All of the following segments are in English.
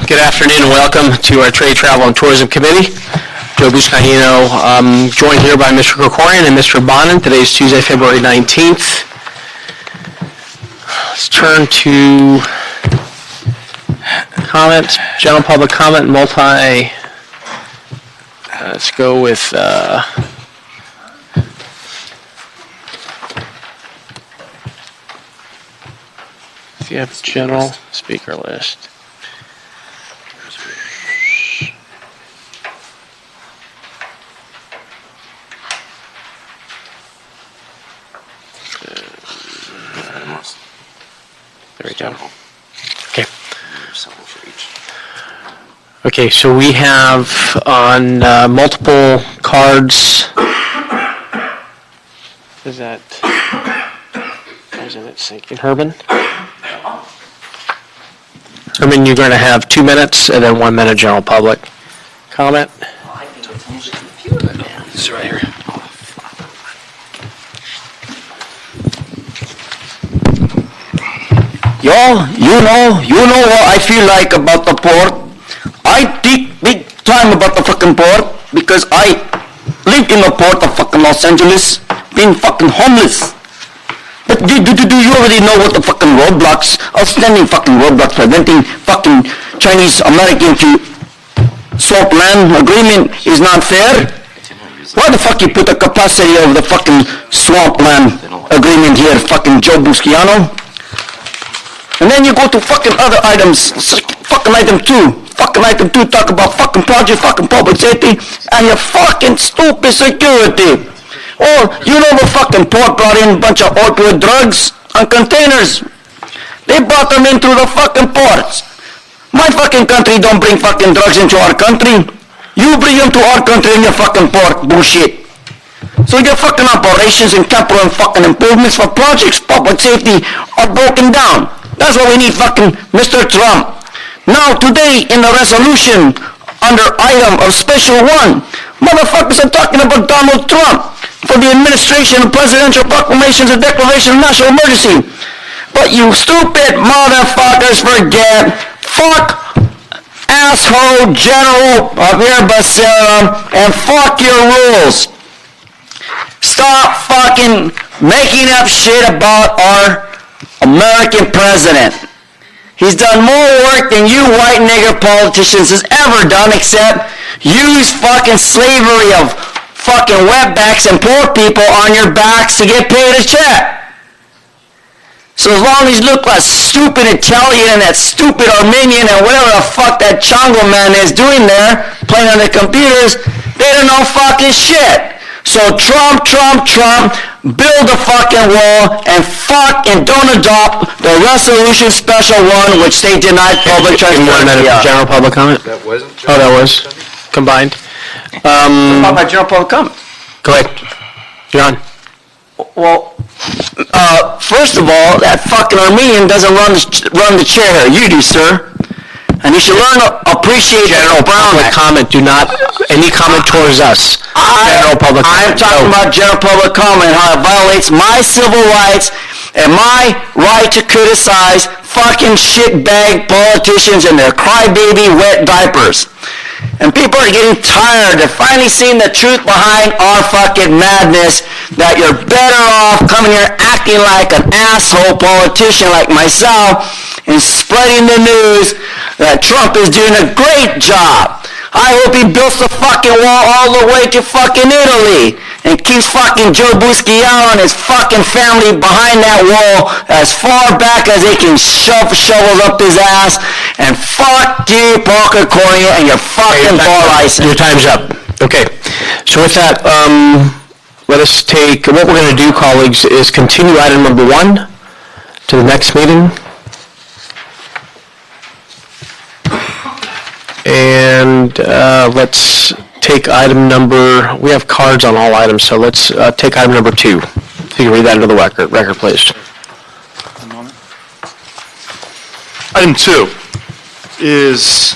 Good afternoon and welcome to our Trade, Travel, and Tourism Committee. Joe Buscaino, joined here by Mr. Krikorian and Mr. Bonin. Today is Tuesday, February 19th. Let's turn to comments, general public comment, let's go with if you have general speaker list. There we go. Okay. Okay, so we have on multiple cards. Is that? Isn't it sinking, Herman? Herman, you're going to have 2 minutes and then 1 minute general public comment. It's right here. Yo, you know what I feel like about the port. I think big time about the fucking port because I lived in the port of fucking Los Angeles, being fucking homeless. But do you already know what the fucking roadblocks, outstanding fucking roadblocks preventing fucking Chinese American to swap land agreement is not fair? Why the fuck you put the capacity of the fucking swamp land agreement here, fucking Joe Buscaino? And then you go to fucking other items, fucking item 2. Fucking item 2 talk about fucking project, fucking public safety, and your fucking stupid security. Or, you know the fucking port brought in a bunch of opioid drugs on containers. They brought them in through the fucking ports. My fucking country don't bring fucking drugs into our country. You bring them to our country in your fucking port, bullshit. So your fucking operations and capital and fucking improvements for projects, public safety are broken down. That's what we need, fucking Mr. Trump. Now, today, in the resolution, under item of special 1, motherfuckers are talking about Donald Trump for the administration of presidential proclamations and declaration of national emergency. But you stupid motherfuckers forget, fuck asshole General Javier Becerra and fuck your rules. Stop fucking making up shit about our American president. He's done more work than you white nigger politicians has ever done except use fucking slavery of fucking wetbacks and poor people on your backs to get paid a check. So as long as you look like stupid Italian and that stupid Armenian and whatever the fuck that Chongo man is doing there, playing on the computers, they don't know fucking shit. So Trump, build a fucking wall and fucking don't adopt the resolution special 1 which they denied public transport. 1 minute for general public comment? That wasn't? Oh, that was combined. About my general public comment. Go ahead. You're on. Well, first of all, that fucking Armenian doesn't run the chair here. You do, sir. And you should learn to appreciate General public comment. Do not any comment towards us. General public comment. I'm talking about general public comment, how it violates my civil rights and my right to criticize fucking shitbag politicians and their crybaby wet diapers. And people are getting tired. They're finally seeing the truth behind our fucking madness, that you're better off coming here acting like an asshole politician like myself and spreading the news that Trump is doing a great job. I hope he builds the fucking wall all the way to fucking Italy and keeps fucking Joe Buscaino and his fucking family behind that wall as far back as they can shove shovels up his ass. And fuck you, Paul Krikorian, and your fucking bar license. Your time's up. Okay. So with that, let us take, what we're going to do, colleagues, is continue item number 1 to the next meeting. And let's take item number, we have cards on all items, so let's take item number 2. So you can read that into the record please. Item 2 is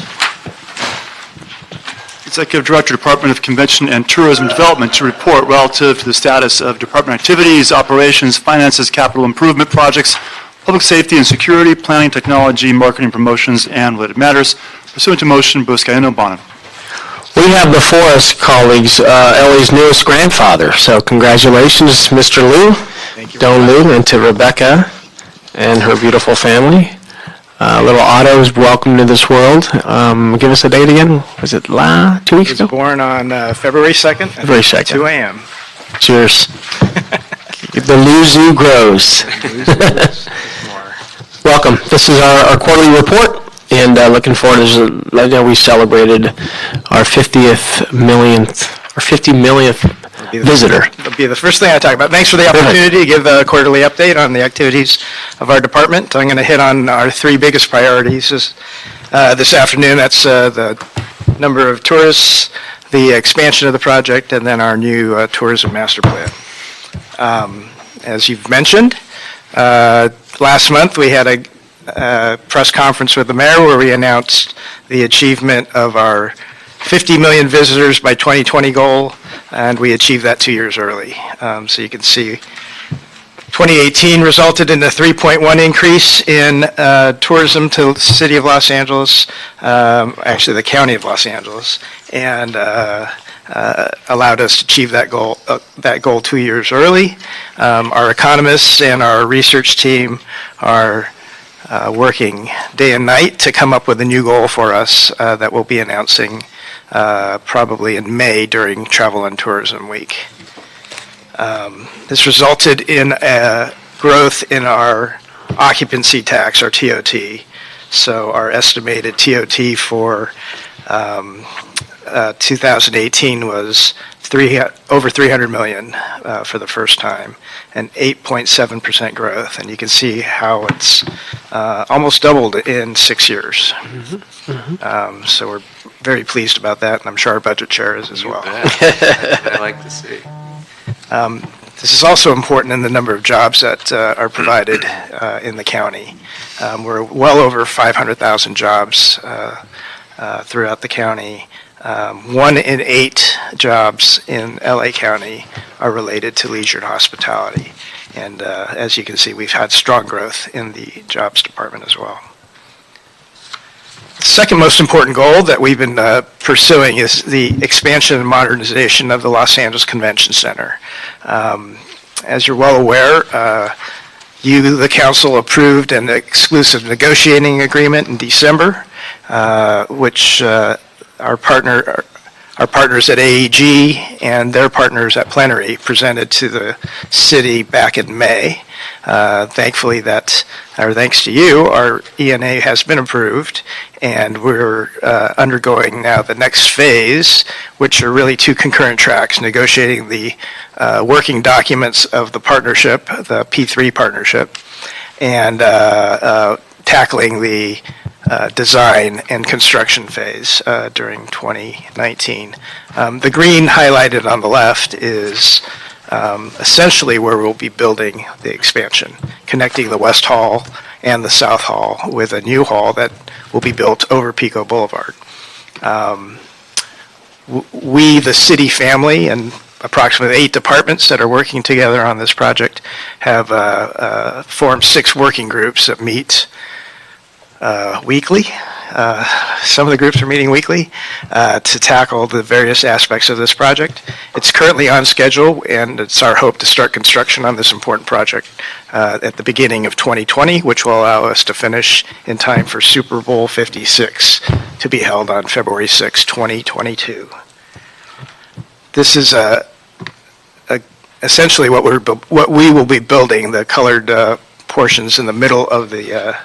Executive Director, Department of Convention and Tourism Development, to report relative to the status of department activities, operations, finances, capital improvement projects, public safety and security, planning, technology, marketing, promotions, and related matters. Pursuant to motion, Buscaino, Bonham. We have before us, colleagues, Ellie's newest grandfather. So congratulations, Mr. Liu, Thank you. Don Liu, and to Rebecca and her beautiful family. Little Otto is welcome to this world. Give us a date again. Was it 2 weeks He was ago? born on February 2nd. February 2nd. 2 a.m. Cheers. The Liu Zoo grows. Welcome. This is our quarterly report, and looking forward to, right now we celebrated our 50 millionth visitor. It'll be the first thing I talk about. Thanks for the opportunity to give a quarterly update on the activities of our department. I'm going to hit on our three biggest priorities this afternoon. That's the number of tourists, the expansion of the project, and then our new tourism master plan. As you've mentioned, last month we had a press conference with the mayor where we announced the achievement of our 50 million visitors by 2020 goal, and we achieved that 2 years early. So you can see 2018 resulted in a 3.1 increase in tourism to the city of Los Angeles, actually the county of Los Angeles, and allowed us to achieve that goal 2 years early. Our economists and our research team are working day and night to come up with a new goal for us that we'll be announcing probably in May during Travel and Tourism Week. This resulted in a growth in our occupancy tax, our TOT. So our estimated TOT for 2018 was over 300 million for the first time, and 8.7% growth. And you can see how it's almost doubled in 6 years. So we're very pleased about that, and I'm sure our budget chair is as well. I like to see. This is also important in the number of jobs that are provided in the county. We're well over 500,000 jobs throughout the county. 1 in 8 jobs in LA County are related to leisure and hospitality. And as you can see, we've had strong growth in the jobs department as well. The second most important goal that we've been pursuing is the expansion and modernization of the Los Angeles Convention Center. As you're well aware, the council, approved an exclusive negotiating agreement in December, which our partners at AEG and their partners at Plenary presented to the city back in May. Thankfully, thanks to you, our ENA has been approved, and we're undergoing now the next phase, which are really 2 concurrent tracks: negotiating the working documents of the partnership, the P3 partnership, and tackling the design and construction phase during 2019. The green highlighted on the left is essentially where we'll be building the expansion, connecting the West Hall and the South Hall with a new hall that will be built over Pico Boulevard. We, the city family, and approximately 8 departments that are working together on this project have formed 6 working groups that meet weekly. Some of the groups are meeting weekly to tackle the various aspects of this project. It's currently on schedule, and it's our hope to start construction on this important project at the beginning of 2020, which will allow us to finish in time for Super Bowl 56 to be held on February 6, 2022. This is essentially what we will be building. The colored portions in the middle of the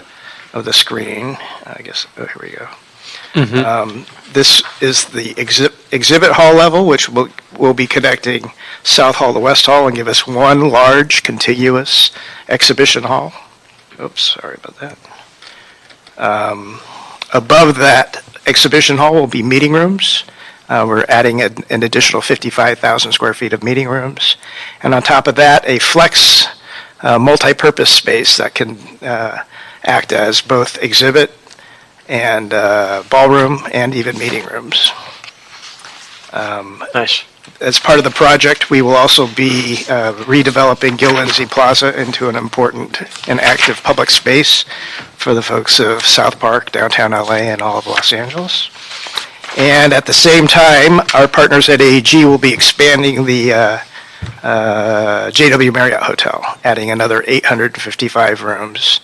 screen. I guess, here we go. This is the exhibit hall level, which will be connecting South Hall to West Hall and give us one large contiguous exhibition hall. Oops, sorry about that. Above that exhibition hall will be meeting rooms. We're adding an additional 55,000 square feet of meeting rooms. And on top of that, a flex multi-purpose space that can act as both exhibit and ballroom and even meeting rooms. Nice. As part of the project, we will also be redeveloping Lindsay Plaza into an important and active public space for the folks of South Park, downtown LA, and all of Los Angeles. And at the same time, our partners at AEG will be expanding the JW Marriott Hotel, adding another 855 rooms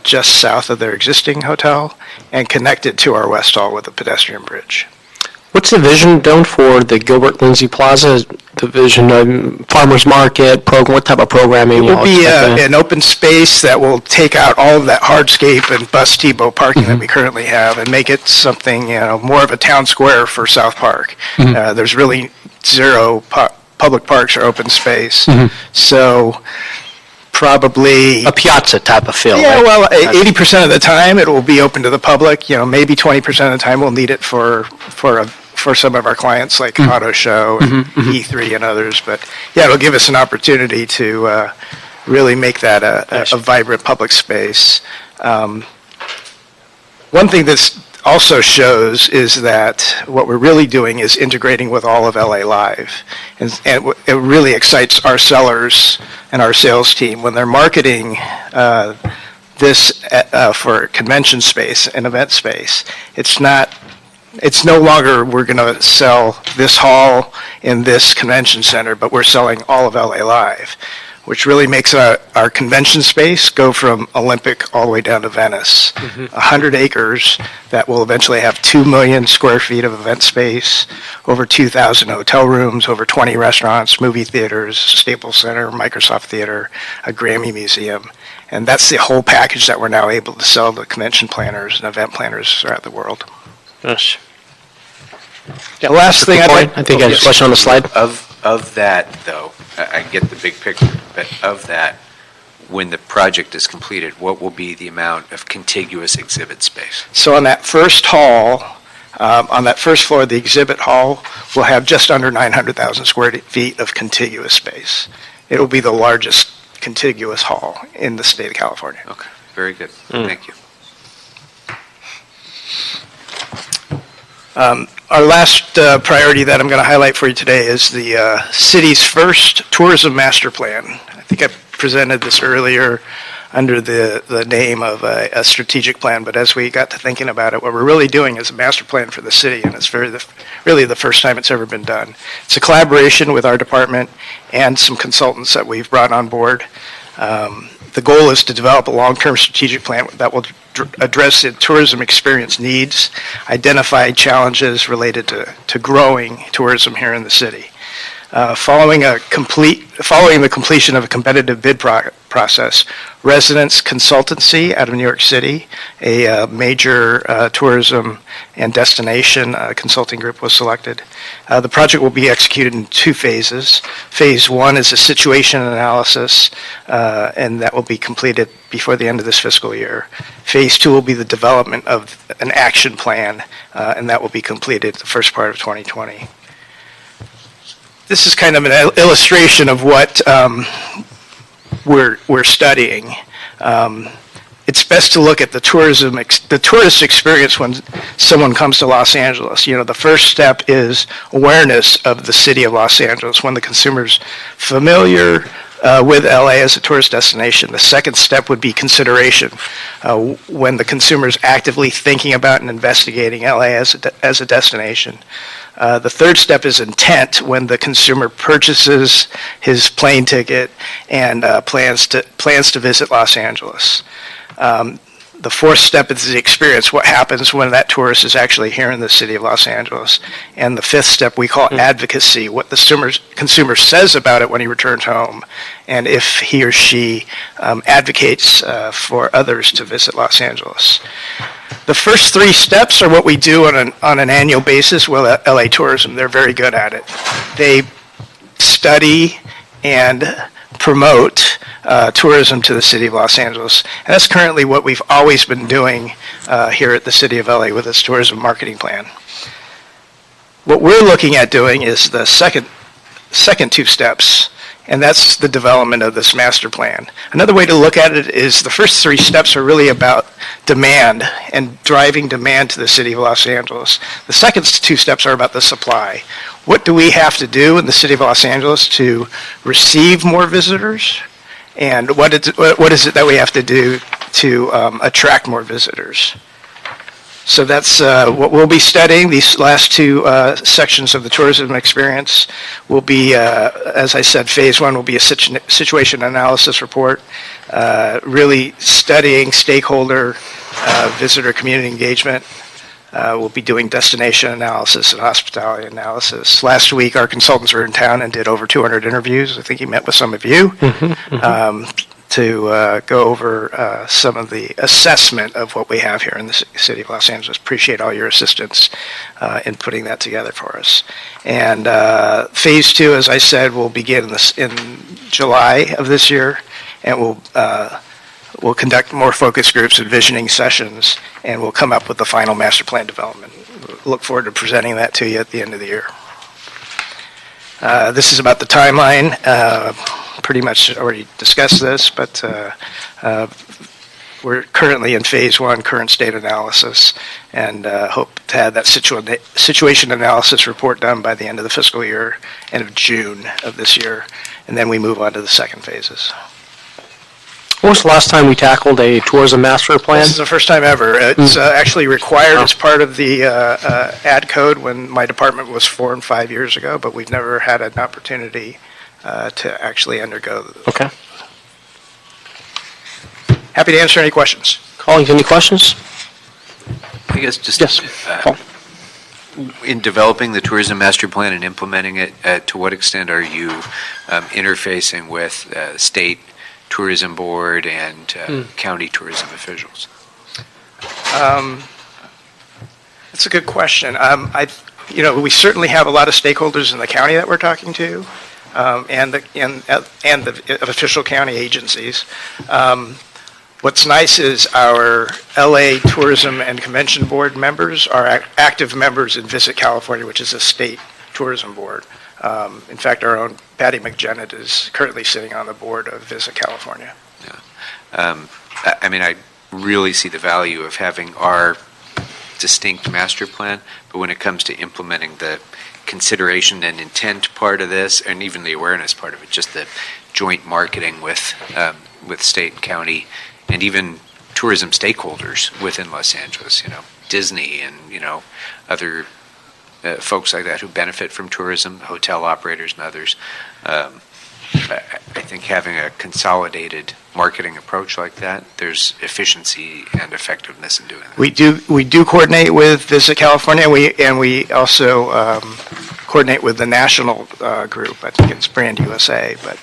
just south of their existing hotel and connected to our West Hall with a pedestrian bridge. What's the vision, Don, for the Gilbert Lindsay Plaza? The vision, farmers market, program, what type of programming? It will be an open space that will take out all of that hardscape and bus depot parking that we currently have and make it something, more of a town square for South Park. There's really zero public parks or open space. So probably A piazza type of feel, yeah, right? well, 80% of the time it will be open to the public. Maybe 20% of the time we'll need it for some of our clients like Auto Show and E3 and others. But yeah, it'll give us an opportunity to really make that a vibrant public space. One thing this also shows is that what we're really doing is integrating with all of LA Live. And it really excites our sellers and our sales team when they're marketing this for convention space and event space. It's no longer we're going to sell this hall in this convention center, but we're selling all of LA Live, which really makes our convention space go from Olympic all the way down to Venice. 100 acres that will eventually have 2 million square feet of event space, over 2,000 hotel rooms, over 20 restaurants, movie theaters, Staples Center, Microsoft Theater, a Grammy Museum. And that's the whole package that we're now able to sell to convention planners and event planners throughout the world. Yes. The last thing I'd like... I think I have a question on the slide. Of that, though, I get the big picture, but of that, when the project is completed, what will be the amount of contiguous exhibit space? So on that first hall, on that first floor of the exhibit hall, we'll have just under 900,000 square feet of contiguous space. It will be the largest contiguous hall in the state of California. Okay, very good. Thank you. Our last priority that I'm going to highlight for you today is the city's first tourism master plan. I think I presented this earlier under the name of a strategic plan, but as we got to thinking about it, what we're really doing is a master plan for the city, and it's really the first time it's ever been done. It's a collaboration with our department and some consultants that we've brought on board. The goal is to develop a long-term strategic plan that will address the tourism experience needs, identify challenges related to growing tourism here in the city. Following the completion of a competitive bid process, Residence Consultancy out of New York City, a major tourism and destination consulting group, was selected. The project will be executed in 2 phases. Phase 1 is a situation analysis, and that will be completed before the end of this fiscal year. Phase 2 will be the development of an action plan, and that will be completed the first part of 2020. This is kind of an illustration of what we're studying. It's best to look at the tourist experience when someone comes to Los Angeles. The first step is awareness of the city of Los Angeles when the consumer's familiar with LA as a tourist destination. The second step would be consideration, when the consumer's actively thinking about and investigating LA as a destination. The third step is intent, when the consumer purchases his plane ticket and plans to visit Los Angeles. The fourth step is the experience, what happens when that tourist is actually here in the city of Los Angeles. And the fifth step we call advocacy, what the consumer says about it when he returns home, and if he or she advocates for others to visit Los Angeles. The first 3 steps are what we do on an annual basis with LA Tourism. They're very good at it. They study and promote tourism to the city of Los Angeles. And that's currently what we've always been doing here at the city of LA with its tourism marketing plan. What we're looking at doing is the second 2 steps, And that's the development of this master plan. Another way to look at it is the first three steps are really about demand and driving demand to the city of Los Angeles. The second two steps are about the supply. What do we have to do in the city of Los Angeles to receive more visitors? And what is it that we have to do to attract more visitors? So that's what we'll be studying. These last two sections of the tourism experience will be, as I said, phase one will be a situation analysis report, really studying stakeholder, visitor community engagement. We'll be doing destination analysis and hospitality analysis. Last week, our consultants were in town and did over 200 interviews. I think he met with some of you. To go over some of the assessment of what we have here in the city of Los Angeles. Appreciate all your assistance in putting that together for us. And phase two, as I said, will begin in July of this year, and we'll conduct more focus groups and visioning sessions, and we'll come up with the final master plan development. Look forward to presenting that to you at the end of the year. This is about the timeline. Pretty much already discussed this, but we're currently in phase one, current state analysis, and hope to have that situation analysis report done by the end of the fiscal year, end of June of this year, and then we move on to the second phases. When was the last time we tackled a tourism master plan? This is the first time ever. It's actually required as part of the ad code when my department was formed 5 years ago, but we've never had an opportunity to actually undergo. Okay. Happy to answer any questions. Colleagues, any questions? I guess just Yes. Paul. in developing the tourism master plan and implementing it, to what extent are you interfacing with state tourism board and county tourism officials? That's a good question. We certainly have a lot of stakeholders in the county that we're talking to. And the official county agencies. What's nice is our LA Tourism and Convention Board members are active members in Visit California, which is a state tourism board. In fact, our own Patty McJennett is currently sitting on the board of Visit California. Yeah. I really see the value of having our distinct master plan, but when it comes to implementing the consideration and intent part of this, and even the awareness part of it, just the joint marketing with state and county, and even tourism stakeholders within Los Angeles, Disney and, other folks like that who benefit from tourism, hotel operators and others. I think having a consolidated marketing approach like that, there's efficiency and effectiveness in doing that. We do coordinate with Visit California, and we also coordinate with the national group. I think it's Brand USA, but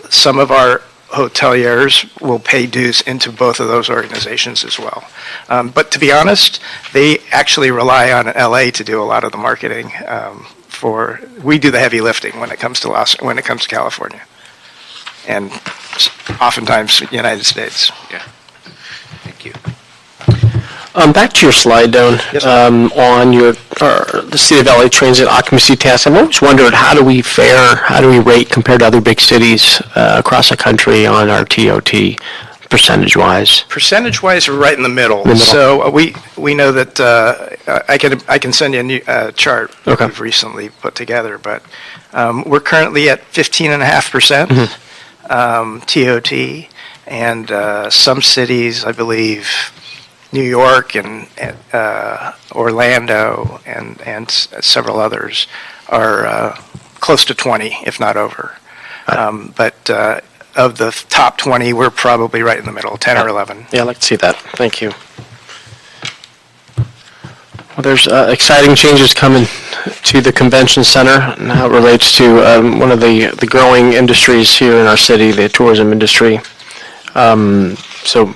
some of our hoteliers will pay dues into both of those organizations as well. But to be honest, they actually rely on LA to do a lot of the marketing. We do the heavy lifting when it comes to California, and oftentimes the United States. Yeah. Thank you. Back to your slide, Doan, Yes, on the City of LA Transit Occupancy Task. I've always wondered, how do we rate compared to other big cities across the country on our TOT percentage-wise? Percentage-wise, we're right in the middle. So we know that I can send you a chart Okay. we've recently put together, but we're currently at 15.5% TOT, and some cities, I believe, New York and Orlando and several others are close to 20, if not over. But of the top 20, we're probably right in the middle, 10 or 11. Yeah, I'd like to see that. Thank you. Well, there's exciting changes coming to the convention center and how it relates to one of the growing industries here in our city, the tourism industry. So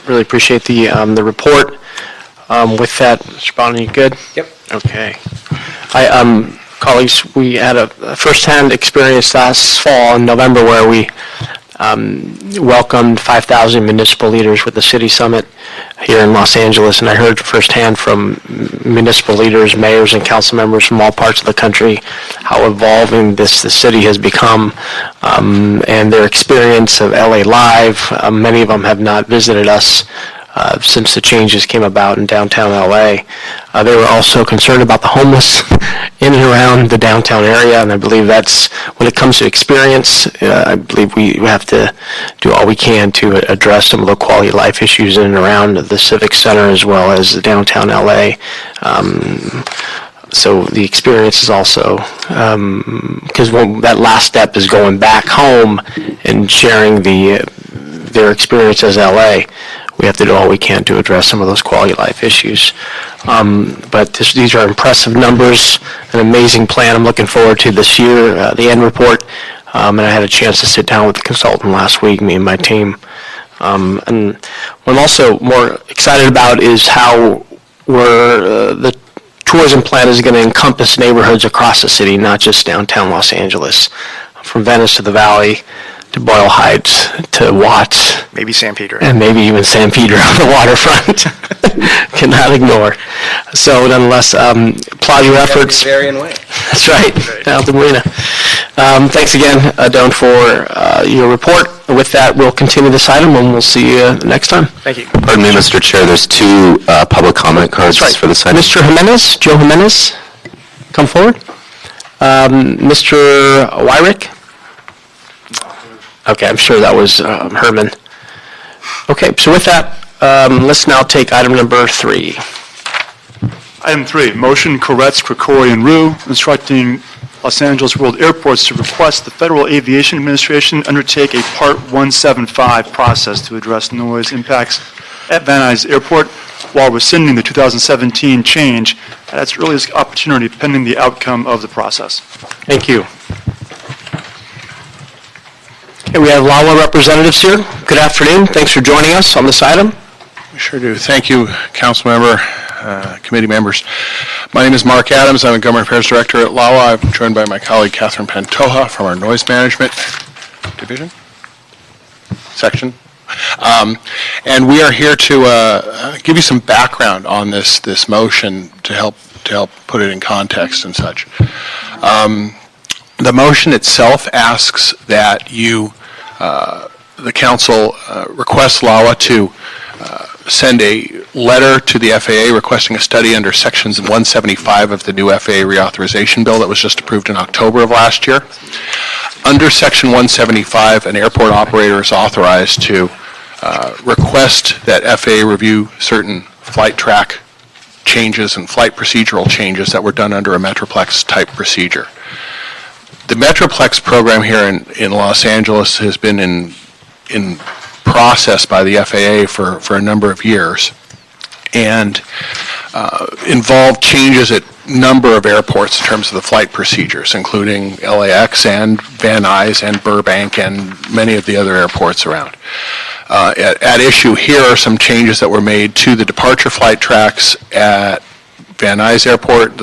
really appreciate the report. With that, Mr. Bonin, you good? Yep. Okay. Colleagues, we had a first-hand experience last fall in November where we welcomed 5,000 municipal leaders with the city summit here in Los Angeles, and I heard firsthand from municipal leaders, mayors, and council members from all parts of the country how evolving the city has become, and their experience of LA Live. Many of them have not visited us since the changes came about in downtown LA. They were also concerned about the homeless in and around the downtown area, and I believe that's, when it comes to experience, I believe we have to do all we can to address some of the quality of life issues in and around the Civic Center as well as the downtown LA. So the experience is also, because that last step is going back home and sharing their experience as LA. We have to do all we can to address some of those quality of life issues. But these are impressive numbers, an amazing plan. I'm looking forward to this year, the end report. And I had a chance to sit down with the consultant last week, me and my team. And what I'm also more excited about is how the tourism plan is going to encompass neighborhoods across the city, not just downtown Los Angeles, from Venice to the Valley, to Boyle Heights, to Watts, Maybe San Pedro. and maybe even San Pedro on the waterfront. Cannot ignore. So nonetheless, applaud your efforts. Varian Way. That's right, down to Marina. Thanks again, Don, for your report. With that, we'll continue this item, and we'll see you next time. Thank you. Pardon me, Mr. Chair, there's two public comment cards That's right. for this item. Mr. Jimenez, Joe Jimenez, come forward. Mr. Wyrick? Okay, I'm sure that was Herman. Okay, so with that, let's now take item number 3. Item 3, motion Koretz, Krikori, and Rue, instructing Los Angeles World Airports to request the Federal Aviation Administration undertake a Part 175 process to address noise impacts at Van Nuys Airport while rescinding the 2017 change at its earliest opportunity pending the outcome of the process. Thank you. Okay, we have LAWA representatives here. Good afternoon. Thanks for joining us on this item. We sure do. Thank you, council member, committee members. My name is Mark Adams. I'm a Government Affairs Director at LAWA. I'm joined by my colleague Catherine Pantoja from our Noise Management Division, section. And we are here to give you some background on this motion to help put it in context and such. The motion itself asks that the council requests LAWA to send a letter to the FAA requesting a study under sections 175 of the new FAA reauthorization bill that was just approved in October of last year. Under section 175, an airport operator is authorized to request that FAA review certain flight track changes and flight procedural changes that were done under a Metroplex type procedure. The Metroplex program here in Los Angeles has been in process by the FAA for a number of years and involved changes at a number of airports in terms of the flight procedures, including LAX and Van Nuys and Burbank and many of the other airports around. At issue here are some changes that were made to the departure flight tracks at Van Nuys Airport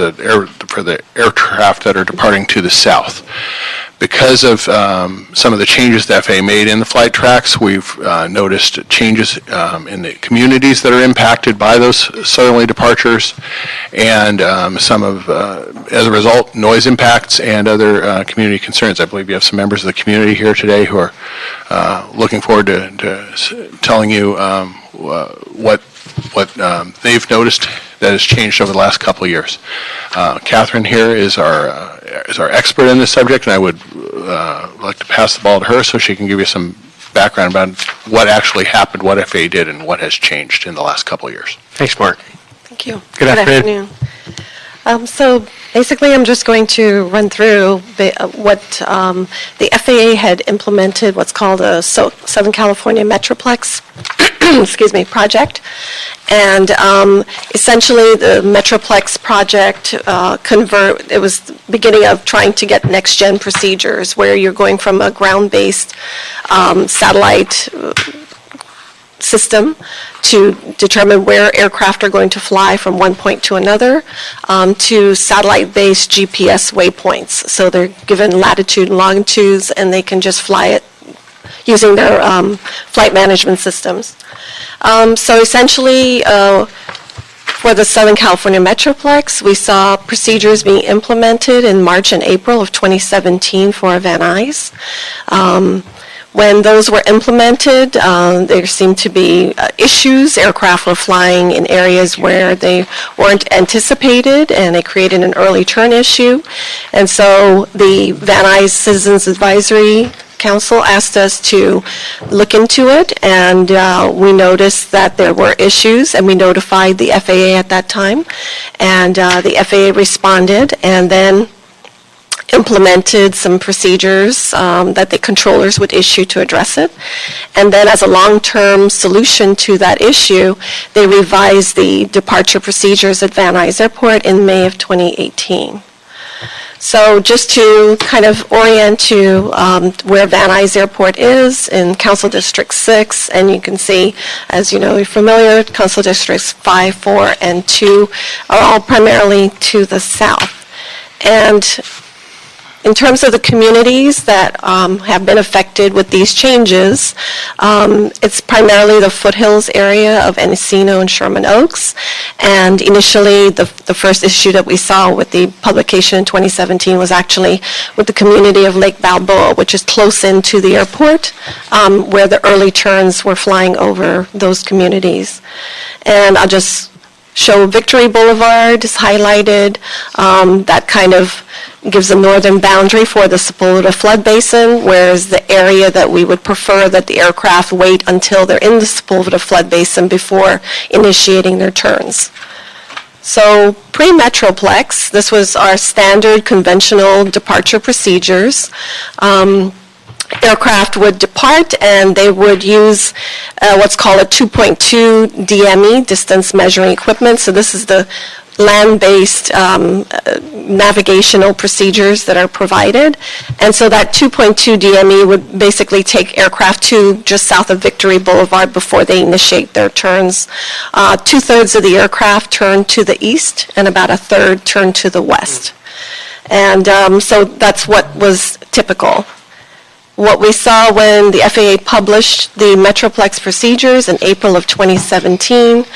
for the aircraft that are departing to the south. Because of some of the changes the FAA made in the flight tracks, we've noticed changes in the communities that are impacted by those southerly departures, and as a result, noise impacts and other community concerns. I believe you have some members of the community here today who are looking forward to telling you what they've noticed that has changed over the last couple of years. Catherine here is our expert in this subject, and I would like to pass the ball to her so she can give you some background about what actually happened, what FAA did, and what has changed in the last couple of years. Thanks, Mark. Thank you. Good afternoon. So basically, I'm just going to run through what the FAA had implemented, what's called a Southern California Metroplex project. And essentially, the Metroplex project it was the beginning of trying to get next-gen procedures where you're going from a ground-based satellite system to determine where aircraft are going to fly from one point to another, to satellite-based GPS waypoints. So they're given latitude and longitudes, and they can just fly it using their flight management systems. So essentially, for the Southern California Metroplex, we saw procedures being implemented in March and April of 2017 for Van Nuys. When those were implemented, there seemed to be issues. Aircraft were flying in areas where they weren't anticipated, and it created an early turn issue. And so the Van Nuys Citizens Advisory Council asked us to look into it, and we noticed that there were issues, and we notified the FAA at that time. And the FAA responded, and then implemented some procedures that the controllers would issue to address it. And then as a long-term solution to that issue, they revised the departure procedures at Van Nuys Airport in May of 2018. So just to kind of orient to where Van Nuys Airport is in Council District 6, and you can see, as you know, you're familiar, Council Districts 5, 4, and 2 are all primarily to the south. And in terms of the communities that have been affected with these changes, it's primarily the foothills area of Encino and Sherman Oaks. And initially, the first issue that we saw with the publication in 2017 was actually with the community of Lake Balboa, which is close into the airport, where the early turns were flying over those communities. And I'll just show Victory Boulevard is highlighted. That kind of gives a northern boundary for the Sepulveda flood basin, whereas the area that we would prefer that the aircraft wait until they're in the Sepulveda flood basin before initiating their turns. So pre-Metroplex, this was our standard conventional departure procedures. Aircraft would depart, and they would use what's called a 2.2 DME, distance measuring equipment. So this is the land-based navigational procedures that are provided. And so that 2.2 DME would basically take aircraft to just south of Victory Boulevard before they initiate their turns. 2/3 of the aircraft turn to the east, and about 1/3 turn to the west. And so that's what was typical. What we saw when the FAA published the Metroplex procedures in April of 2017,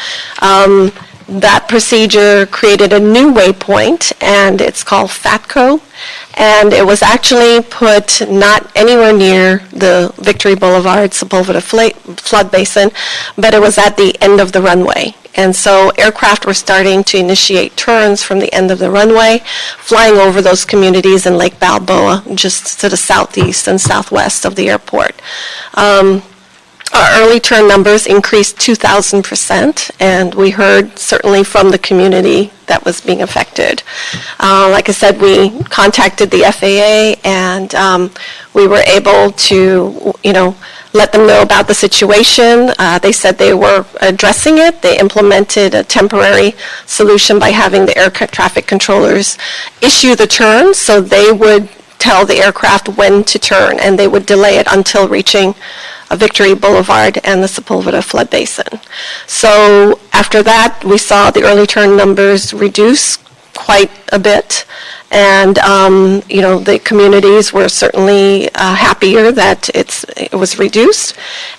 that procedure created a new waypoint, and it's called FATCO, and it was actually put not anywhere near the Victory Boulevard Sepulveda flood basin, but it was at the end of the runway. And so aircraft were starting to initiate turns from the end of the runway, flying over those communities in Lake Balboa, just to the southeast and southwest of the airport. Our early turn numbers increased 2,000%, and we heard certainly from the community that was being affected. Like I said, we contacted the FAA, and we were able to, let them know about the situation. They said they were addressing it. They implemented a temporary solution by having the air traffic controllers issue the turns, so they would tell the aircraft when to turn, and they would delay it until reaching Victory Boulevard and the Sepulveda flood basin. So after that, we saw the early turn numbers reduce quite a bit. And, the communities were certainly happier that it was reduced.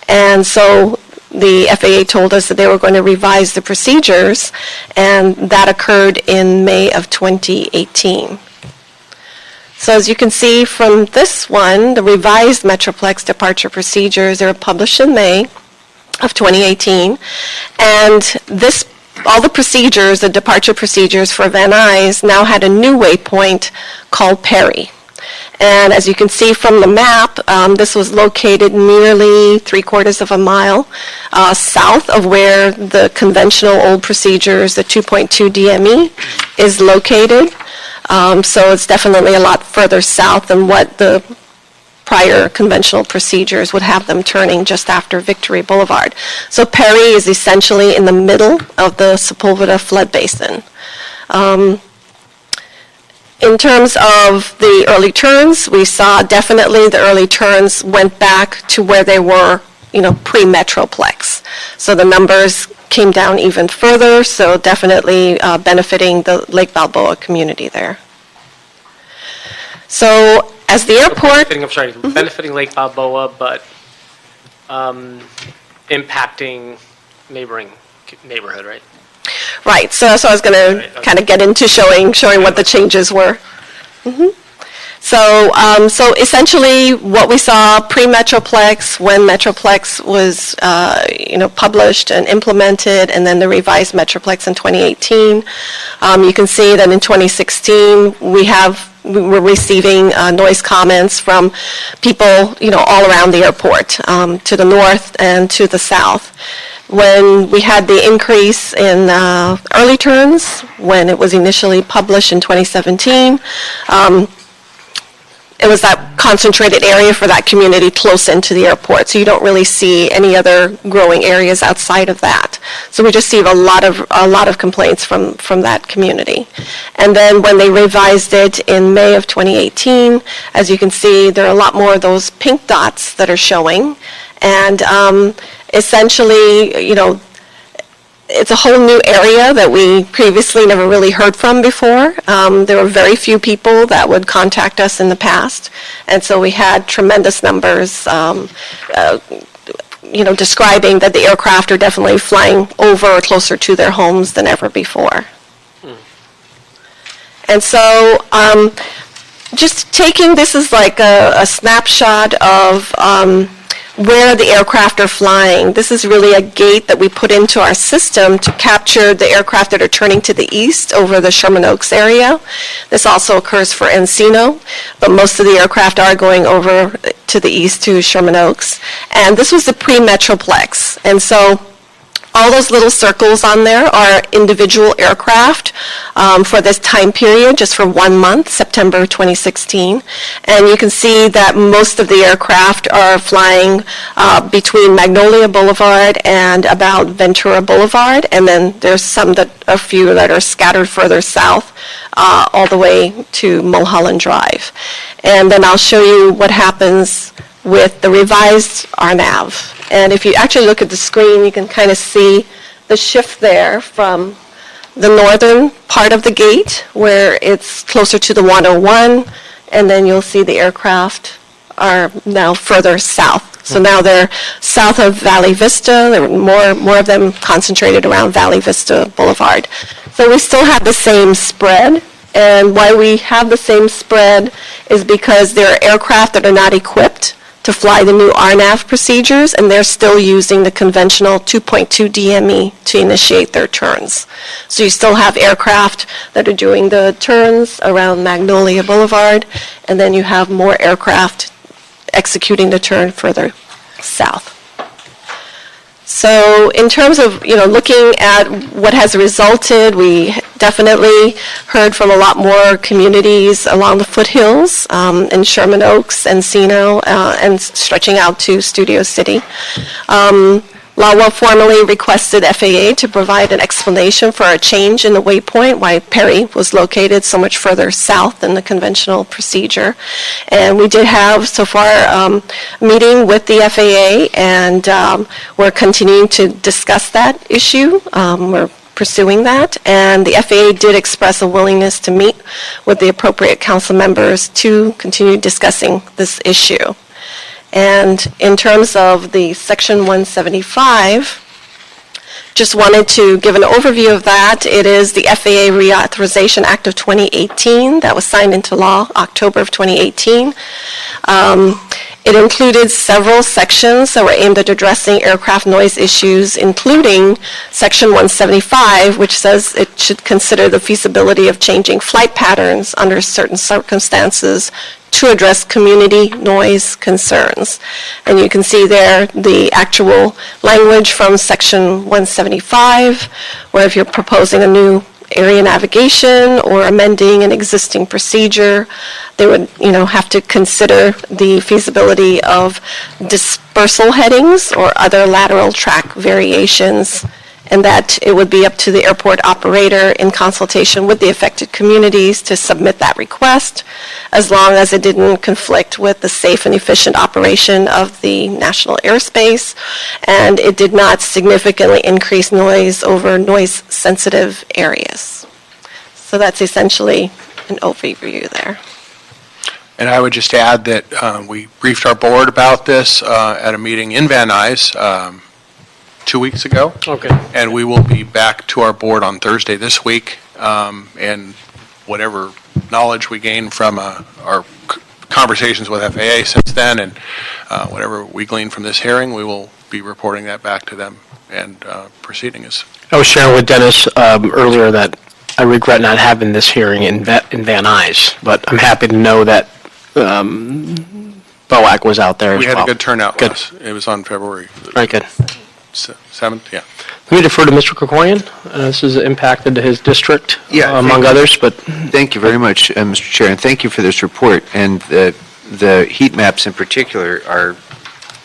And so the FAA told us that they were going to revise the procedures, and that occurred in May of 2018. So as you can see from this one, the revised Metroplex departure procedures are published in May of 2018. And all the procedures, the departure procedures for Van Nuys now had a new waypoint called Perry. And as you can see from the map, this was located nearly 3/4 of a mile south of where the conventional old procedures, the 2.2 DME, is located. So it's definitely a lot further south than what the prior conventional procedures would have them turning just after Victory Boulevard. So Perry is essentially in the middle of the Sepulveda flood basin. In terms of the early turns, we saw definitely the early turns went back to where they were, pre-Metroplex. So the numbers came down even further, so definitely benefiting the Lake Balboa community there. So as the airport... Benefiting Lake Balboa, but impacting neighborhood, right? Right, so that's what I was going to Right, okay. kind of get into showing what the changes were. So essentially, what we saw pre-Metroplex, when Metroplex was, published and implemented, and then the revised Metroplex in 2018. You can see that in 2016, we were receiving noise comments from people, all around the airport, to the north and to the south. When we had the increase in early turns, when it was initially published in 2017, it was that concentrated area for that community close into the airport, so you don't really see any other growing areas outside of that. So we just see a lot of complaints from that community. And then when they revised it in May of 2018, as you can see, there are a lot more of those pink dots that are showing, and essentially, it's a whole new area that we previously never really heard from before. There were very few people that would contact us in the past, and so we had tremendous numbers, describing that the aircraft are definitely flying over or closer to their homes than ever before. And so, just taking this as like a snapshot of where the aircraft are flying. This is really a gate that we put into our system to capture the aircraft that are turning to the east over the Sherman Oaks area. This also occurs for Encino, but most of the aircraft are going over to the east to Sherman Oaks. And this was the pre-Metroplex. And so all those little circles on there are individual aircraft for this time period, just for 1 month, September 2016. And you can see that most of the aircraft are flying between Magnolia Boulevard and about Ventura Boulevard. And then there's a few that are scattered further south, all the way to Mulholland Drive. And then I'll show you what happens with the revised RNAV. And if you actually look at the screen, you can kind of see the shift there from the northern part of the gate, where it's closer to the 101, and then you'll see the aircraft are now further south. So now they're south of Valley Vista. There are more of them concentrated around Valley Vista Boulevard. So we still have the same spread. And why we have the same spread is because there are aircraft that are not equipped to fly the new RNAV procedures, and they're still using the conventional 2.2 DME to initiate their turns. So you still have aircraft that are doing the turns around Magnolia Boulevard, and then you have more aircraft executing the turn further south. So in terms of, looking at what has resulted, we definitely heard from a lot more communities along the foothills in Sherman Oaks, Encino, and stretching out to Studio City. LAWA formally requested FAA to provide an explanation for a change in the waypoint, why Perry was located so much further south than the conventional procedure. And we did have, so far, a meeting with the FAA, and we're continuing to discuss that issue. We're pursuing that, and the FAA did express a willingness to meet with the appropriate council members to continue discussing this issue. And in terms of the Section 175, just wanted to give an overview of that. It is the Faa Reauthorization Act of 2018 that was signed into law October of 2018. It included several sections that were aimed at addressing aircraft noise issues, including Section 175, which says it should consider the feasibility of changing flight patterns under certain circumstances to address community noise concerns. And you can see there the actual language from Section 175, where if you're proposing a new area navigation or amending an existing procedure, they would, have to consider the feasibility of dispersal headings or other lateral track variations, and that it would be up to the airport operator in consultation with the affected communities to submit that request, as long as it didn't conflict with the safe and efficient operation of the national airspace, and it did not significantly increase noise over noise-sensitive areas. So that's essentially an overview there. And I would just add that we briefed our board about this at a meeting in Van Nuys 2 weeks ago. Okay. And we will be back to our board on Thursday this week. And whatever knowledge we gain from our conversations with FAA since then and whatever we glean from this hearing, we will be reporting that back to them and proceeding as. I was sharing with Dennis earlier that I regret not having this hearing in Van Nuys, but I'm happy to know that BOAC was out there as We well. had a good turnout. Good. It was on February Very good. 7th, yeah. Let me defer to Mr. Krikorian. This has impacted his district, Yeah, among thank you. others, but Thank you very much, Mr. Chair, and thank you for this report. And the heat maps in particular are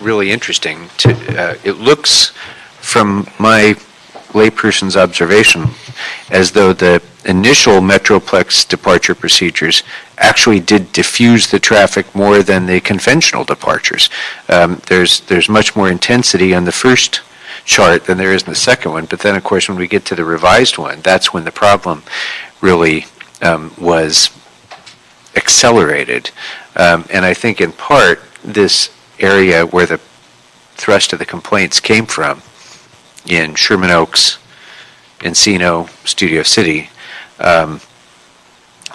really interesting. It looks, from my layperson's observation, as though the initial Metroplex departure procedures actually did diffuse the traffic more than the conventional departures. There's much more intensity on the first chart than there is in the second one, but then, of course, when we get to the revised one, that's when the problem really was accelerated. And I think in part, this area where the thrust of the complaints came from, in Sherman Oaks, Encino, Studio City,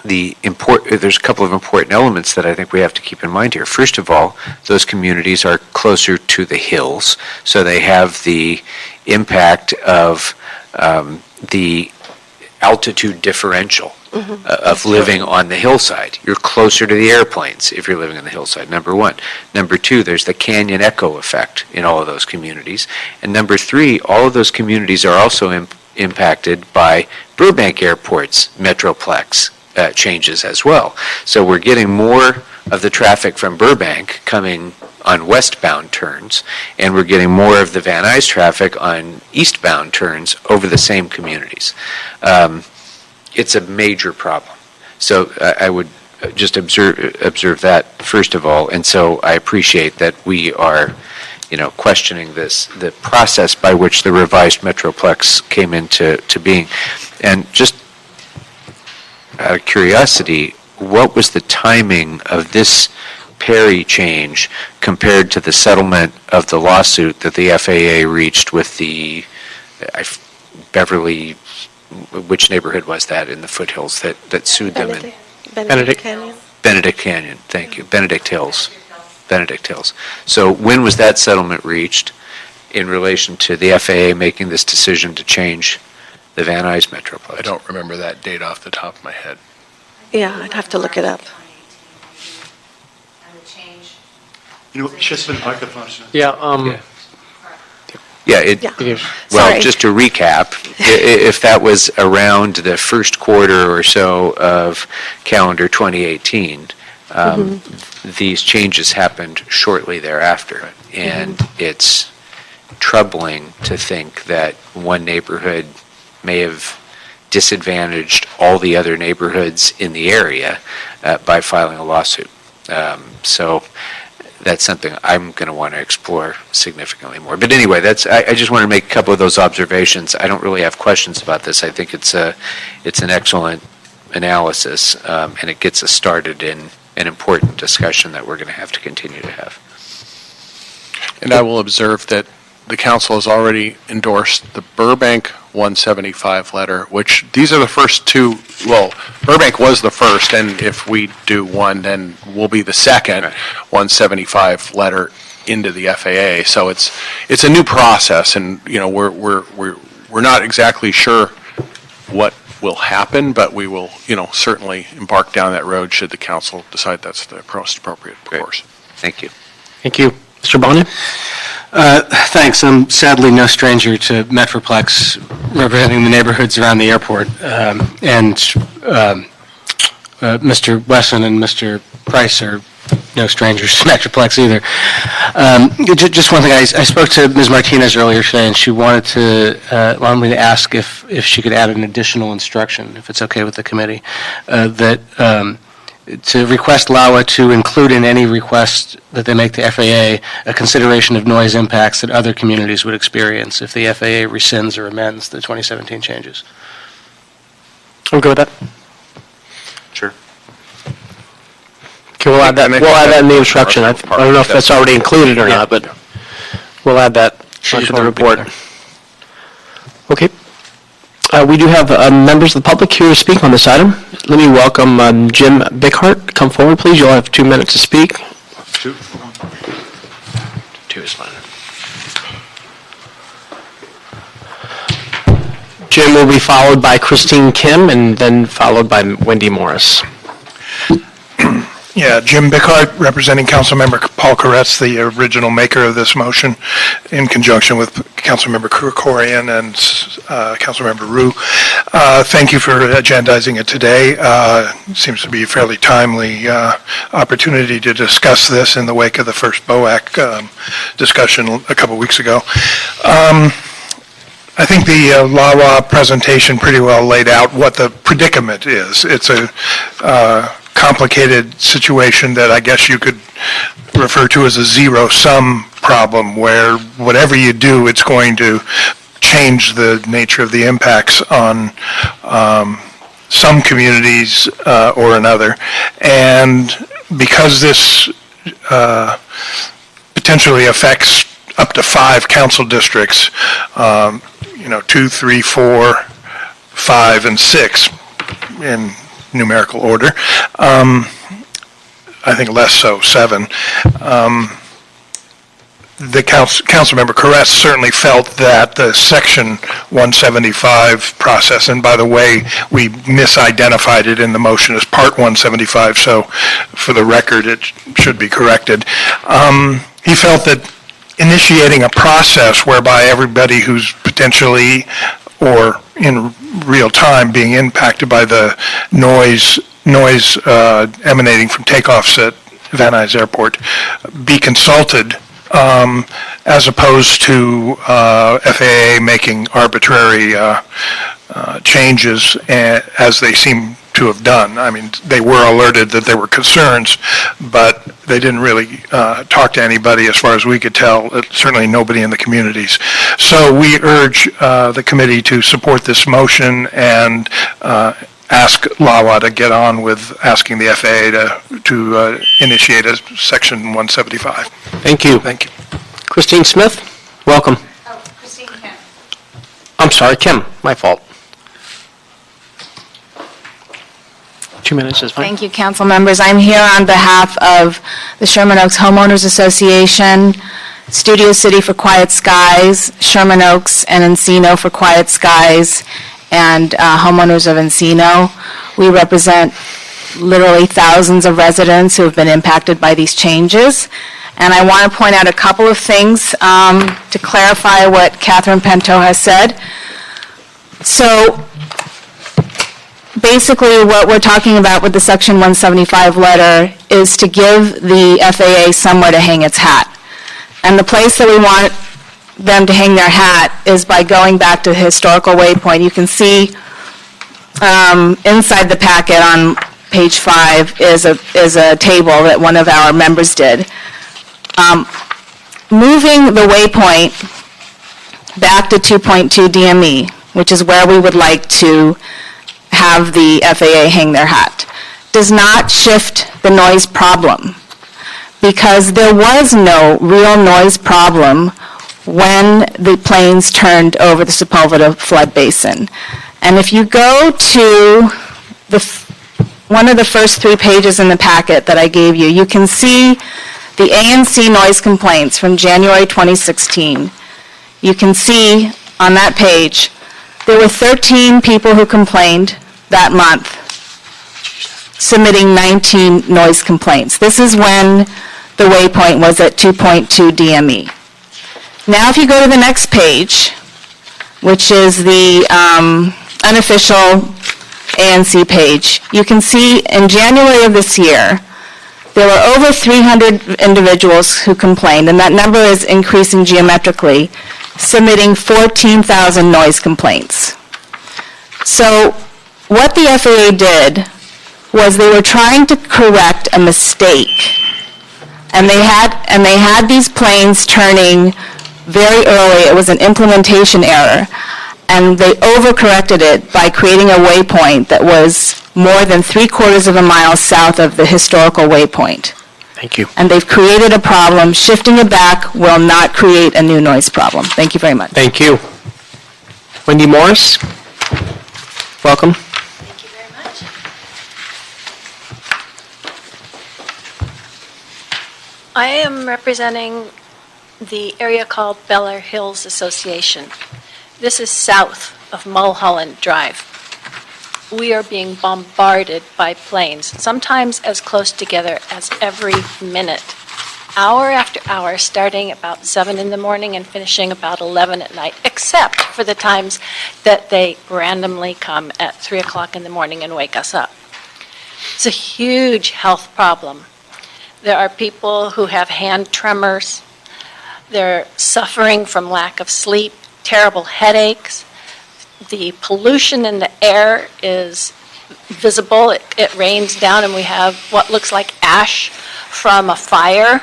there's a couple of important elements that I think we have to keep in mind here. First of all, those communities are closer to the hills, so they have the impact of the altitude differential of living on the hillside. You're closer to the airplanes if you're living on the hillside, number one. Number two, there's the canyon echo effect in all of those communities. And number three, all of those communities are also impacted by Burbank Airport's Metroplex changes as well. So we're getting more of the traffic from Burbank coming on westbound turns, and we're getting more of the Van Nuys traffic on eastbound turns over the same communities. It's a major problem. So I would just observe that first of all, and so I appreciate that we are, questioning the process by which the revised Metroplex came into being. And just out of curiosity, what was the timing of this Perry change compared to the settlement of the lawsuit that the FAA reached with the Beverly, which neighborhood was that in the foothills that sued them? Benedict Canyon. Benedict Canyon, thank you. Benedict Hills. Benedict Hills. So when was that settlement reached in relation to the FAA making this decision to change the Van Nuys Metroplex? I don't remember that date off the top of my head. Yeah, I'd have to look it up. And the change. Just been microphone. yeah, Yeah, Yeah. well, Sorry. just to recap, if that was around the first quarter or so of calendar 2018, these changes happened shortly thereafter. And it's troubling to think that one neighborhood may have disadvantaged all the other neighborhoods in the area by filing a lawsuit. So that's something I'm going to want to explore significantly more. But anyway, I just want to make a couple of those observations. I don't really have questions about this. I think it's an excellent analysis, and it gets us started in an important discussion that we're going to have to continue to have. And I will observe that the council has already endorsed the Burbank 175 letter, which these are the first two. Well, Burbank was the first, and if we do one, then we'll be the second 175 letter into the FAA. So it's a new process, and we're not exactly sure what will happen, but we will certainly embark down that road should the council decide that's the most appropriate course. Thank you. thank you. Mr. Bonin? Thanks. I'm sadly no stranger to Metroplex, representing the neighborhoods around the airport. And Mr. Wesson and Mr. Price are no strangers to Metroplex either. Just one thing. I spoke to Ms. Martinez earlier today, and she wanted me to ask if she could add an additional instruction, if it's okay with the committee, to request LAWA to include in any request that they make to FAA a consideration of noise impacts that other communities would experience if the FAA rescinds or amends the 2017 changes. I'm good with that. Sure. Okay, we'll add that in the instruction. I don't know if that's already included or not, but we'll add that onto the report. Okay. We do have members of the public here to speak on this item. Let me welcome Jim Bickhart. Come forward, please. You'll have 2 minutes to speak. 2 is fine. Jim will be followed by Christine Kim and then followed by Wendy Morris. Yeah, Jim Bickhart, representing Councilmember Paul Koretz, the original maker of this motion, in conjunction with Councilmember Krikorian and Councilmember Rue. Thank you for agendizing it today. Seems to be a fairly timely opportunity to discuss this in the wake of the first BOAC discussion a couple weeks ago. I think the LAWA presentation pretty well laid out what the predicament is. It's a complicated situation that I guess you could refer to as a zero-sum problem, where whatever you do, it's going to change the nature of the impacts on some communities or another. And because this potentially affects up to 5 council districts, 2, 3, 4, 5, and 6 in numerical order. I think less so, 7. The Councilmember Koretz certainly felt that the Section 175 process, and by the way, we misidentified it in the motion as Part 175, so for the record, it should be corrected. He felt that initiating a process whereby everybody who's potentially or in real time being impacted by the noise emanating from takeoffs at Van Nuys Airport be consulted, as opposed to FAA making arbitrary changes as they seem to have done. I mean, they were alerted that there were concerns, but they didn't really talk to anybody as far as we could tell, certainly nobody in the communities. So we urge the committee to support this motion and ask LAWA to get on with asking the FAA to initiate a Section 175. Thank you. Thank you. Christine Smith, welcome. Oh, Christine Kim. I'm sorry, Kim, my fault. 2 minutes is fine. Thank you, council members. I'm here on behalf of the Sherman Oaks Homeowners Association, Studio City for Quiet Skies, Sherman Oaks and Encino for Quiet Skies, and homeowners of Encino. We represent literally thousands of residents who have been impacted by these changes. And I want to point out a couple of things to clarify what Catherine Pinto has said. So basically what we're talking about with the Section 175 letter is to give the FAA somewhere to hang its hat. And the place that we want them to hang their hat is by going back to the historical waypoint. You can see inside the packet on page 5 is a table that one of our members did. Moving the waypoint back to 2.2 DME, which is where we would like to have the FAA hang their hat, does not shift the noise problem, because there was no real noise problem when the planes turned over the Sepulveda flood basin. And if you go to one of the first 3 pages in the packet that I gave you, you can see the ANC noise complaints from January 2016. You can see on that page there were 13 people who complained that month, submitting 19 noise complaints. This is when the waypoint was at 2.2 DME. Now if you go to the next page, which is the unofficial ANC page, you can see in January of this year, there were over 300 individuals who complained, and that number is increasing geometrically, submitting 14,000 noise complaints. So what the FAA did was they were trying to correct a mistake, and they had these planes turning very early. It was an implementation error. and they overcorrected it by creating a waypoint that was more than 3/4 of a mile south of the historical waypoint. Thank you. And they've created a problem. Shifting it back will not create a new noise problem. Thank you very much. Thank you. Wendy Morris, welcome. Thank you very much. I am representing the area called Bel Air Hills Association. This is south of Mulholland Drive. We are being bombarded by planes, sometimes as close together as every minute, hour after hour, starting about 7 in the morning and finishing about 11 at night, except for the times that they randomly come at 3 o'clock in the morning and wake us up. It's a huge health problem. There are people who have hand tremors. They're suffering from lack of sleep, terrible headaches. The pollution in the air is visible. It rains down and we have what looks like ash from a fire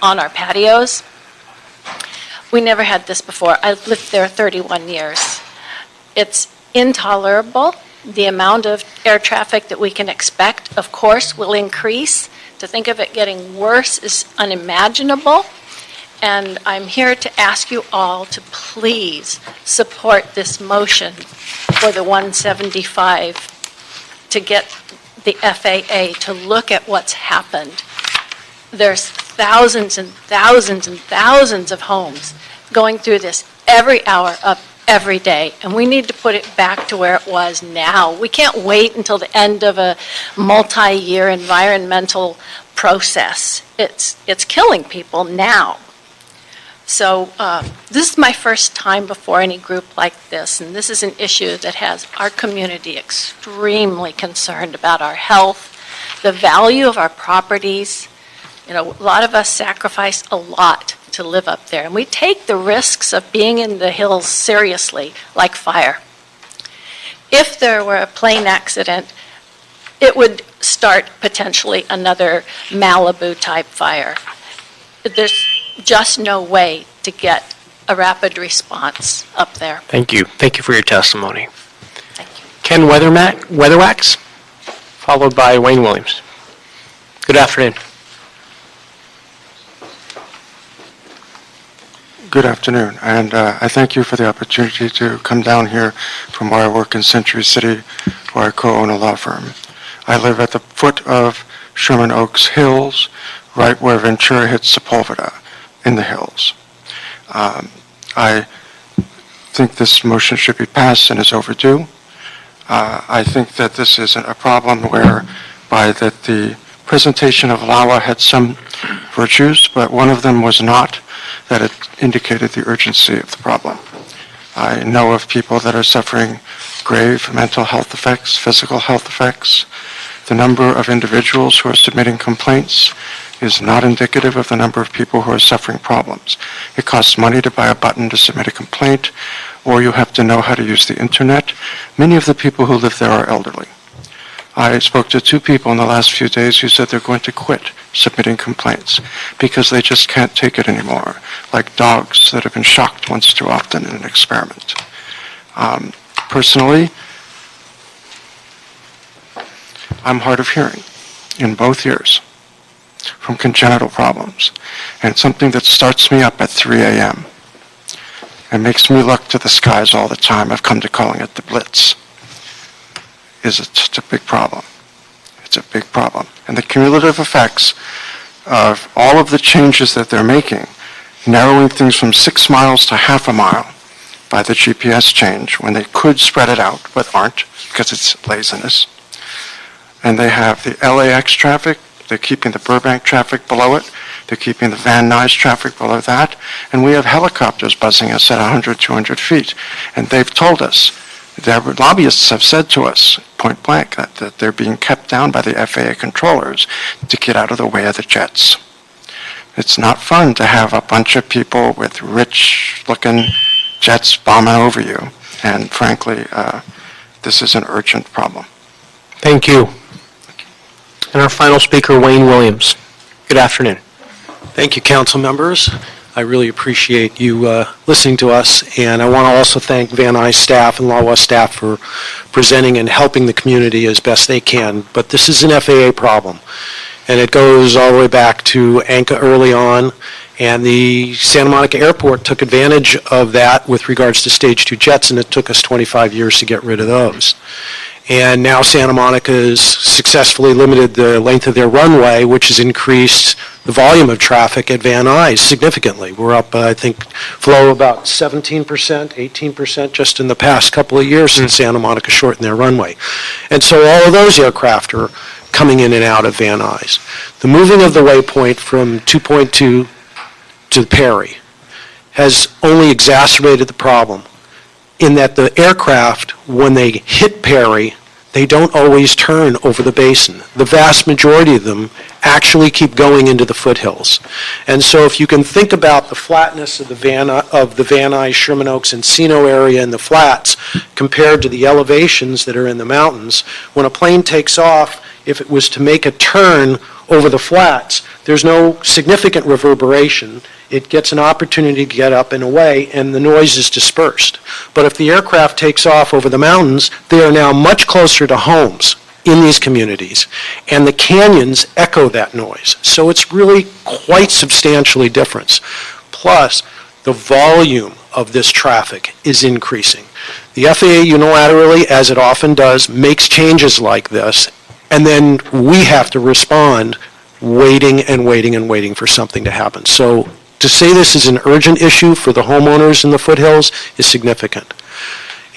on our patios. We never had this before. I've lived there 31 years. It's intolerable. The amount of air traffic that we can expect, of course, will increase. To think of it getting worse is unimaginable. And I'm here to ask you all to please support this motion for the 175 to get the FAA to look at what's happened. There's thousands and thousands and thousands of homes going through this every hour of every day, and we need to put it back to where it was now. We can't wait until the end of a multi-year environmental process. It's killing people now. So this is my first time before any group like this, and this is an issue that has our community extremely concerned about our health, the value of our properties. You know, a lot of us sacrifice a lot to live up there, and we take the risks of being in the hills seriously, like fire. If there were a plane accident, it would start potentially another Malibu-type fire. There's just no way to get a rapid response up there. Thank you. Thank you for your testimony. Thank you. Ken Weatherwax, followed by Wayne Williams. Good afternoon. Good afternoon, and I thank you for the opportunity to come down here from where I work in Century City, where I co-own a law firm. I live at the foot of Sherman Oaks Hills, right where Ventura hits Sepulveda, in the hills. I think this motion should be passed and is overdue. I think that this is a problem whereby that the presentation of LAWA had some virtues, but one of them was not that it indicated the urgency of the problem. I know of people that are suffering grave mental health effects, physical health effects. The number of individuals who are submitting complaints is not indicative of the number of people who are suffering problems. It costs money to buy a button to submit a complaint, or you have to know how to use the internet. Many of the people who live there are elderly. I spoke to 2 people in the last few days who said they're going to quit submitting complaints because they just can't take it anymore, like dogs that have been shocked once too often in an experiment. Personally, I'm hard of hearing in both ears from congenital problems, and it's something that starts me up at 3 a.m. and makes me look to the skies all the time. I've come to calling it the Blitz. It's a big problem. It's a big problem. And the cumulative effects of all of the changes that they're making, narrowing things from 6 miles to half a mile by the GPS change when they could spread it out but aren't because it's laziness. And they have the LAX traffic. They're keeping the Burbank traffic below it. They're keeping the Van Nuys traffic below that. And we have helicopters buzzing us at 100, 200 feet. And they've told us, their lobbyists have said to us, point blank, that they're being kept down by the FAA controllers to get out of the way of the jets. It's not fun to have a bunch of people with rich-looking jets bombing over you. And frankly, this is an urgent problem. Thank you. And our final speaker, Wayne Williams. Good afternoon. Thank you, council members. I really appreciate you listening to us, and I want to also thank Van Nuys staff and LAWA staff for presenting and helping the community as best they can. But this is an FAA problem, and it goes all the way back to ANCA early on, and the Santa Monica Airport took advantage of that with regards to Stage 2 jets, and it took us 25 years to get rid of those. And now Santa Monica has successfully limited the length of their runway, which has increased the volume of traffic at Van Nuys significantly. We're up, I think, flow about 17%, 18% just in the past couple of years since Santa Monica shortened their runway. And so all of those aircraft are coming in and out of Van Nuys. The moving of the waypoint from 2.2 to Perry has only exacerbated the problem, in that the aircraft, when they hit Perry, they don't always turn over the basin. The vast majority of them actually keep going into the foothills. And so if you can think about the flatness of the Van Nuys, Sherman Oaks, Encino area in the flats compared to the elevations that are in the mountains, when a plane takes off, if it was to make a turn over the flats, there's no significant reverberation. It gets an opportunity to get up and away, and the noise is dispersed. But if the aircraft takes off over the mountains, they are now much closer to homes in these communities, and the canyons echo that noise. So it's really quite substantially different. Plus, the volume of this traffic is increasing. The FAA unilaterally, as it often does, makes changes like this, and then we have to respond waiting and waiting and waiting for something to happen. So to say this is an urgent issue for the homeowners in the foothills is significant.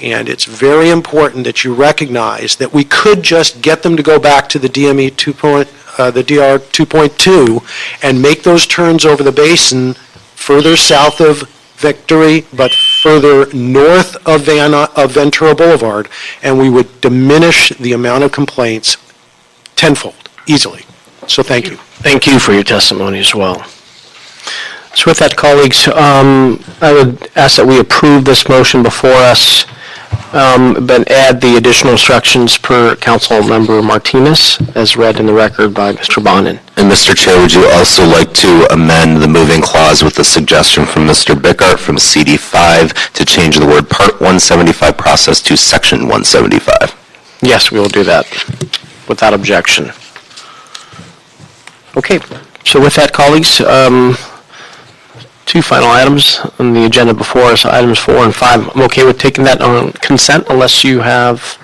And it's very important that you recognize that we could just get them to go back to the DME the DR 2.2 and make those turns over the basin further south of Victory, but further north of Ventura Boulevard, and we would diminish the amount of complaints tenfold, easily. So thank you. Thank you for your testimony as well. So with that, colleagues, I would ask that we approve this motion before us, but add the additional instructions per Council Member Martinez, as read in the record by Mr. Bonin. And Mr. Chair, would you also like to amend the moving clause with the suggestion from Mr. Bickart from CD5 to change the word Part 175 process to Section 175? Yes, we will do that without objection. Okay, so with that, colleagues, two final items on the agenda before us, items 4 and 5. I'm okay with taking that on consent unless you have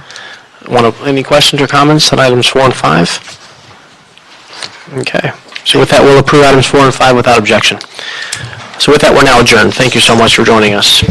any questions or comments on items 4 and 5. Okay, so with that, we'll approve items 4 and 5 without objection. So with that, we're now adjourned. Thank you so much for joining us.